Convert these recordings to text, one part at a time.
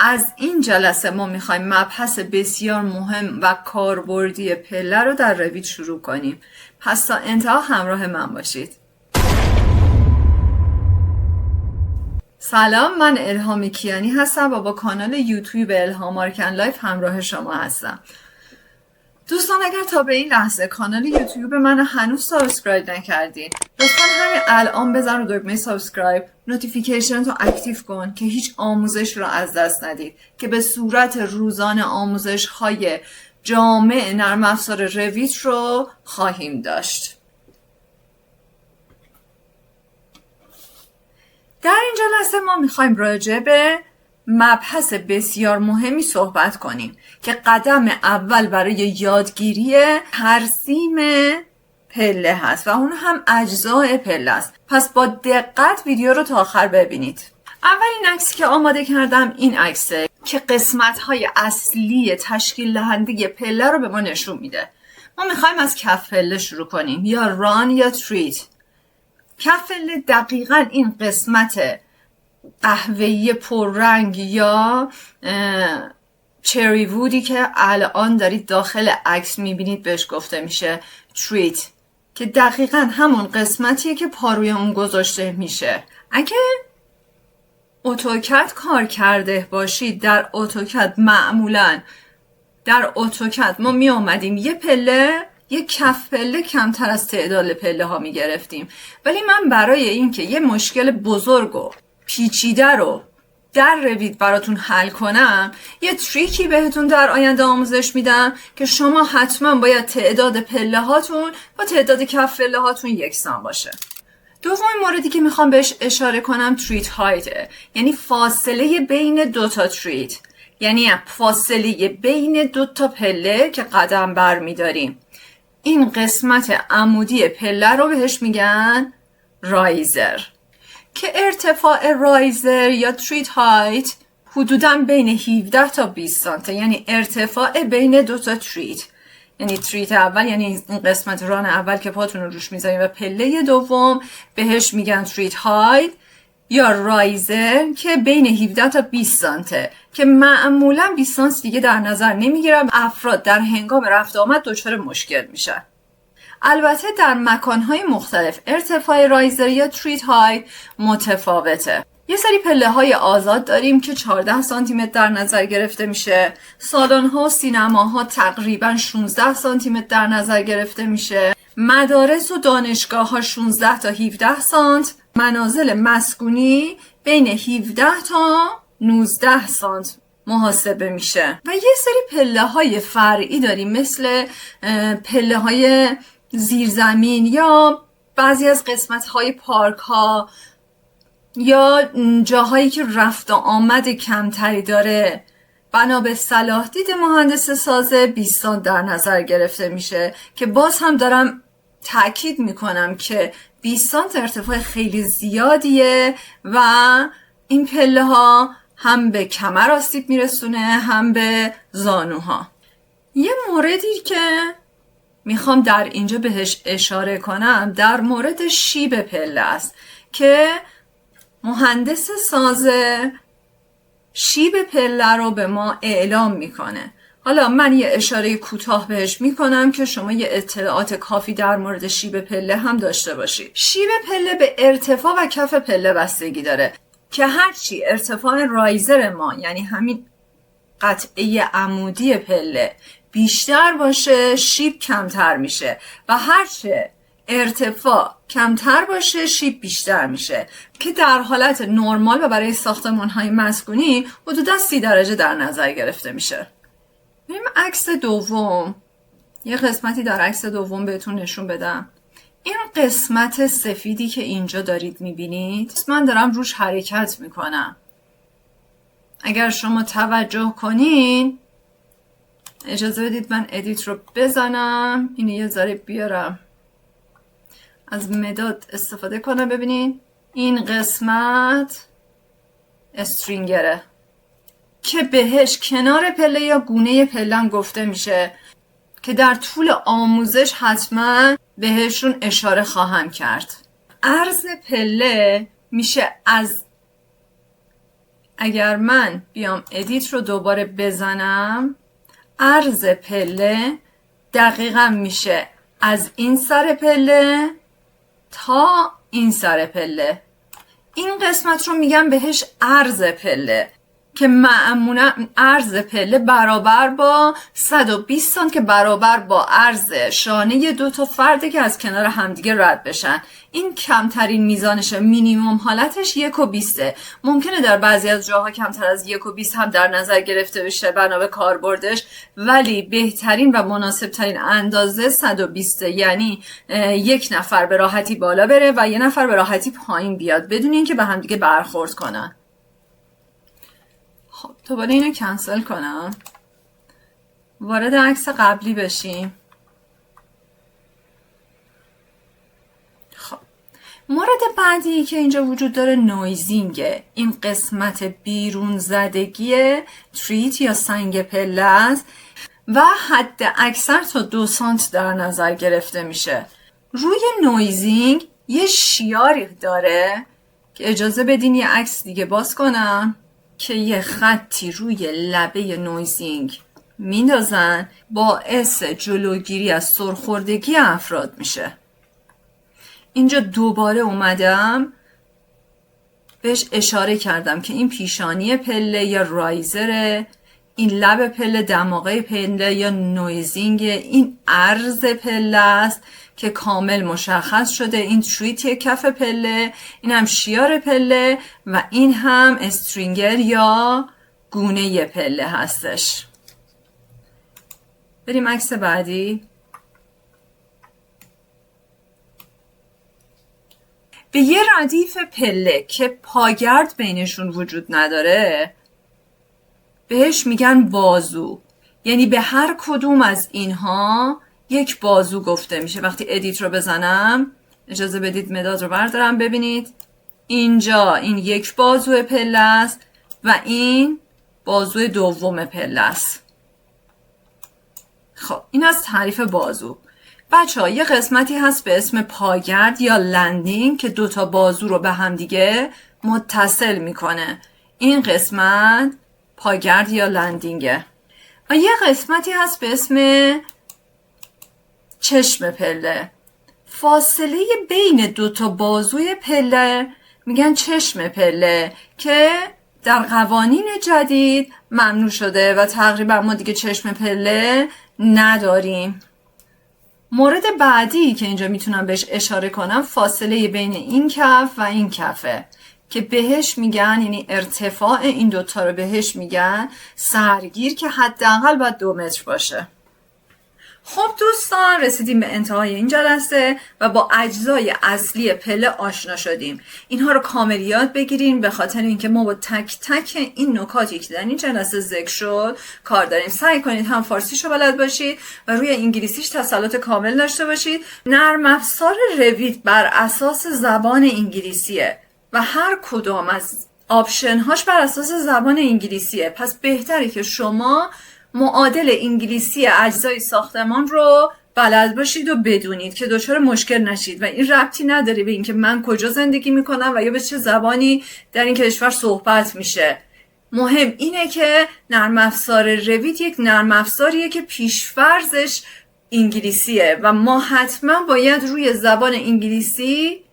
از این جلسه ما میخوایم مبحث بسیار مهم و کاربردی پله رو در رویت شروع کنیم. پس تا انتها همراه من باشید. سلام، من الهام کیانی هستم و با کانال یوتیوب الهام آرکن لایف همراه شما هستم. دوستان اگر تا به این لحظه کانال یوتیوب من هنوز سابسکرایب نکردین، لطفا همین الان بزن رو دکمه سابسکرایب، نوتیفیکیشن رو اکتیو کن که هیچ آموزش رو از دست ندید، که به صورت روزانه آموزش های جامع نرم افزار رویت رو خواهیم داشت. در این جلسه ما میخوایم راجع به مبحث بسیار مهمی صحبت کنیم که قدم اول برای یادگیری ترسیم پله هست و اون هم اجزای پله است. پس با دقت ویدیو رو تا آخر ببینید. اولین عکسی که آماده کردم این عکسه که قسمت‌های اصلی تشکیل دهنده پله رو به ما نشون میده. ما میخوایم از کف پله شروع کنیم، یا ران یا تریت. کف پله دقیقاً این قسمت قهوه‌ای پررنگ یا چری وودی که الان دارید داخل عکس میبینید بهش گفته میشه تریت، که دقیقاً همون قسمتیه که پاروی اون گذاشته میشه. اگه اتوکد کار کرده باشید، در اتوکد معمولاً در اتوکد ما می اومدیم یک کف پله کمتر از تعداد پله ها می گرفتیم، ولی من برای اینکه یه مشکل بزرگ و پیچیده رو در رویت براتون حل کنم، یه تریکی بهتون در آینده آموزش میدم که شما حتما باید تعداد پله هاتون با تعداد کف پله هاتون یکسان باشه. دومین موردی که میخوام بهش اشاره کنم تریت هایته، یعنی فاصله بین دوتا تریت، یعنی فاصله بین دوتا پله که قدم بر میداریم. این قسمت عمودی پله رو بهش میگن رایزر، که ارتفاع رایزر یا تریت هایت حدوداً بین 17 تا 20 سانته، یعنی ارتفاع بین دوتا تریت. یعنی تریت اول یعنی این قسمت ران اول که پاتون رو روش میذاریم و پله دوم بهش میگن تریت هایت یا رایزر که بین 17 تا 20 سانته، که معمولاً 20 سانت دیگه در نظر نمیگیرم. افراد در هنگام رفت آمد دچار مشکل میشن. البته در مکانهای مختلف ارتفاع رایزر یا تریت هایت متفاوته. یه سری پله های آزاد داریم که 14 سانتی متر در نظر گرفته میشه. سالن ها و سینماها تقریبا 16 سانتی متر در نظر گرفته میشه. مدارس و دانشگاه ها 16 تا 17 سانت. منازل مسکونی بین 17 تا 19 سانت محاسبه میشه. و یه سری پله های فرعی داریم مثل پله های زیرزمین یا بعضی از قسمت های پارک ها یا جاهایی که رفت و آمد کمتری داره. بنا به صلاح دید مهندس سازه 20 سانت در نظر گرفته میشه، که باز هم دارم تأکید میکنم که 20 سانت ارتفاع خیلی زیادیه و این پله ها هم به کمر آسیب میرسونه هم به زانوها. یه موردی که میخوام در اینجا بهش اشاره کنم در مورد شیب پله است که مهندس سازه شیب پله رو به ما اعلام میکنه. حالا من یه اشاره کوتاه بهش میکنم که شما یه اطلاعات کافی در مورد شیب پله هم داشته باشید. شیب پله به ارتفاع و کف پله بستگی داره که هرچی ارتفاع رایزر ما یعنی همین قطعه عمودی پله بیشتر باشه شیب کمتر میشه و هرچه ارتفاع کمتر باشه شیب بیشتر میشه، که در حالت نرمال و برای ساختمان‌های مسکونی حدوداً 30 درجه در نظر گرفته میشه. بریم عکس دوم. یه قسمتی در عکس دوم بهتون نشون بدم. این قسمت سفیدی که اینجا دارید میبینید، من دارم روش حرکت میکنم. اگر شما توجه کنین، اجازه بدید من ادیت رو بزنم، اینو یه ذره بیارم از مداد استفاده کنم. ببینین این قسمت استرینگره که بهش کنار پله یا گونه پله گفته میشه، که در طول آموزش حتما بهشون اشاره خواهم کرد. عرض پله میشه از اگر من بیام ادیت رو دوباره بزنم، عرض پله دقیقا میشه از این سر پله تا این سر پله. این قسمت رو میگم بهش عرض پله که معمولا عرض پله برابر با 120 سانت که برابر با عرض شانه دو تا فرده که از کنار همدیگه رد بشن. این کمترین میزانشه، مینیمم حالتش 1.20. ممکنه در بعضی از جاها کمتر از 1.20 هم در نظر گرفته بشه بنا به کاربردش، ولی بهترین و مناسب ترین اندازه 120، یعنی یک نفر به راحتی بالا بره و یک نفر به راحتی پایین بیاد بدون اینکه به همدیگه برخورد کنن. خب دوباره اینو کنسل کنم، وارد عکس قبلی بشیم. خب مورد بعدی که اینجا وجود داره نویزینگه. این قسمت بیرون زدگی تریت یا سنگ پله است و حد اکثر تا 2 سانت در نظر گرفته میشه. روی نویزینگ یه شیاری داره که اجازه بدین یه عکس دیگه باز کنم که یه خطی روی لبه نویزینگ میندازن، باعث جلوگیری از سرخوردگی افراد میشه. اینجا دوباره اومدم بهش اشاره کردم که این پیشانی پله یا رایزره، این لب پله دماغه پله یا نویزینگ، این عرض پله است که کامل مشخص شده، این تریت کف پله، این هم شیار پله و این هم استرینگر یا گونه پله هستش. بریم عکس بعدی. به یه ردیف پله که پاگرد بینشون وجود نداره بهش میگن بازو، یعنی به هر کدوم از اینها یک بازو گفته میشه. وقتی ادیت رو بزنم، اجازه بدید مداد رو بردارم ببینید، اینجا این یک بازو پله است و این بازو دوم پله است. خب این از تعریف بازو. بچه ها یه قسمتی هست به اسم پاگرد یا لندینگ که 2 تا بازو رو به هم دیگه متصل میکنه. این قسمت پاگرد یا لندینگه. و یه قسمتی هست به اسم چشم پله. فاصله بین 2 تا بازوی پله میگن چشم پله که در قوانین جدید ممنوع شده و تقریبا ما دیگه چشم پله نداریم. مورد بعدی که اینجا میتونم بهش اشاره کنم فاصله بین این کف و این کفه که بهش میگن، یعنی ارتفاع این 2 تا رو بهش میگن سرگیر که حداقل باید 2 متر باشه. خب دوستان رسیدیم به انتهای این جلسه و با اجزای اصلی پله آشنا شدیم. اینها رو کامل یاد بگیریم به خاطر اینکه ما با تک تک این نکاتی که در این جلسه ذکر شد کار داریم. سعی کنید هم فارسیشو بلد باشید و روی انگلیسیش تسلط کامل داشته باشید. نرم افزار رویت بر اساس زبان انگلیسیه و هر کدام از آپشن هاش بر اساس زبان انگلیسیه، پس بهتره که شما معادل انگلیسی اجزای ساختمان رو بلد باشید و بدونید که دچار مشکل نشید. و این ربطی نداره به اینکه من کجا زندگی میکنم و یا به چه زبانی در این کشور صحبت میشه. مهم اینه که نرم افزار رویت یک نرم افزاریه که پیشفرضش انگلیسیه و ما حتما باید روی زبان انگلیسی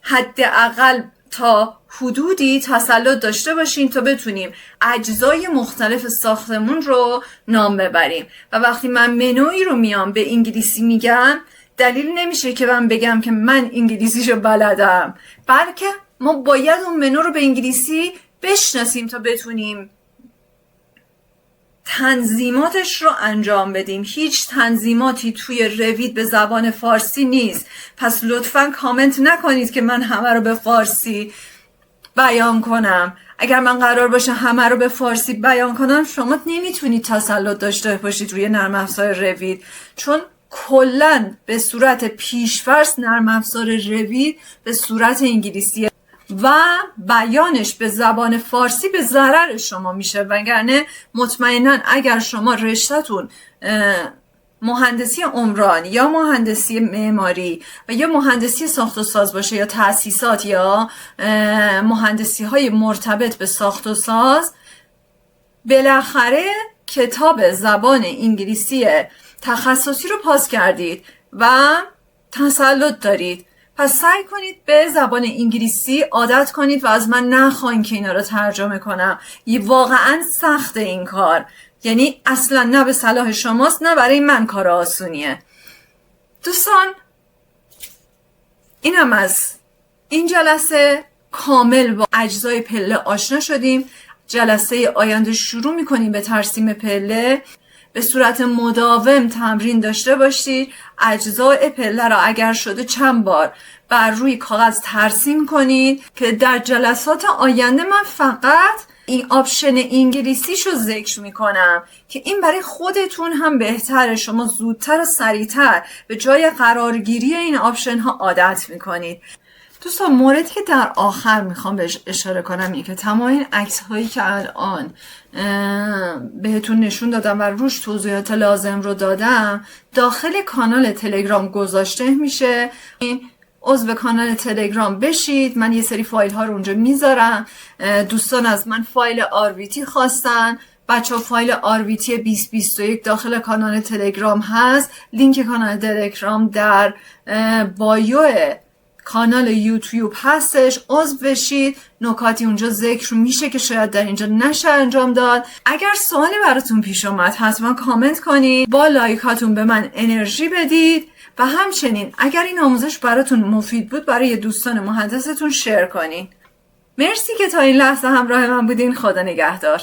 حداقل تا حدودی تسلط داشته باشیم تا بتونیم اجزای مختلف ساختمون رو نام ببریم. و وقتی من منوی رو میام به انگلیسی میگم دلیل نمیشه که من بگم که من انگلیسیشو بلدم، بلکه ما باید اون منو رو به انگلیسی بشناسیم تا بتونیم تنظیماتش رو انجام بدیم. هیچ تنظیماتی توی رویت به زبان فارسی نیست، پس لطفاً کامنت نکنید که من همه رو به فارسی بیان کنم. اگر من قرار باشه همه رو به فارسی بیان کنم شما نمیتونید تسلط داشته باشید روی نرم افزار رویت، چون کلاً به صورت پیشفرض نرم افزار رویت به صورت انگلیسیه و بیانش به زبان فارسی به ضرر شما میشه. وگرنه مطمئنا اگر شما رشته‌تون مهندسی عمران یا مهندسی معماری و یا مهندسی ساخت و ساز باشه یا تأسیسات یا مهندسی های مرتبط به ساخت و ساز، بالاخره کتاب زبان انگلیسی تخصصی رو پاس کردید و تسلط دارید. پس سعی کنید به زبان انگلیسی عادت کنید و از من نخواین که اینا رو ترجمه کنم. واقعا سخته این کار، یعنی اصلا نه به صلاح شماست نه برای من کار آسونیه. دوستان اینم از این جلسه. کامل با اجزای پله آشنا شدیم. جلسه آینده شروع میکنیم به ترسیم پله. به صورت مداوم تمرین داشته باشید. اجزای پله را اگر شده چند بار بر روی کاغذ ترسیم کنید که در جلسات آینده من فقط این آپشن انگلیسیشو ذکر میکنم که این برای خودتون هم بهتره. شما زودتر و سریعتر به جای قرارگیری این آپشن ها عادت میکنید. دوستان موردی که در آخر میخوام بهش اشاره کنم اینه که تمام این عکس هایی که الان بهتون نشون دادم و روش توضیحات لازم رو دادم داخل کانال تلگرام گذاشته میشه. عضو کانال تلگرام بشید. من یه سری فایل ها رو اونجا میذارم. دوستان از من فایل RVT خواستن. بچه فایل RVT 2021 داخل کانال تلگرام هست. لینک کانال تلگرام در بایو کانال یوتیوب هستش. عضو بشید. نکاتی اونجا ذکر میشه که شاید در اینجا نشه انجام داد. اگر سوالی براتون پیش اومد حتما کامنت کنید. با لایکاتون به من انرژی بدید و همچنین اگر این آموزش براتون مفید بود برای دوستان مهندستون شیر کنید. مرسی که تا این لحظه همراه من بودین. خدا نگهدار.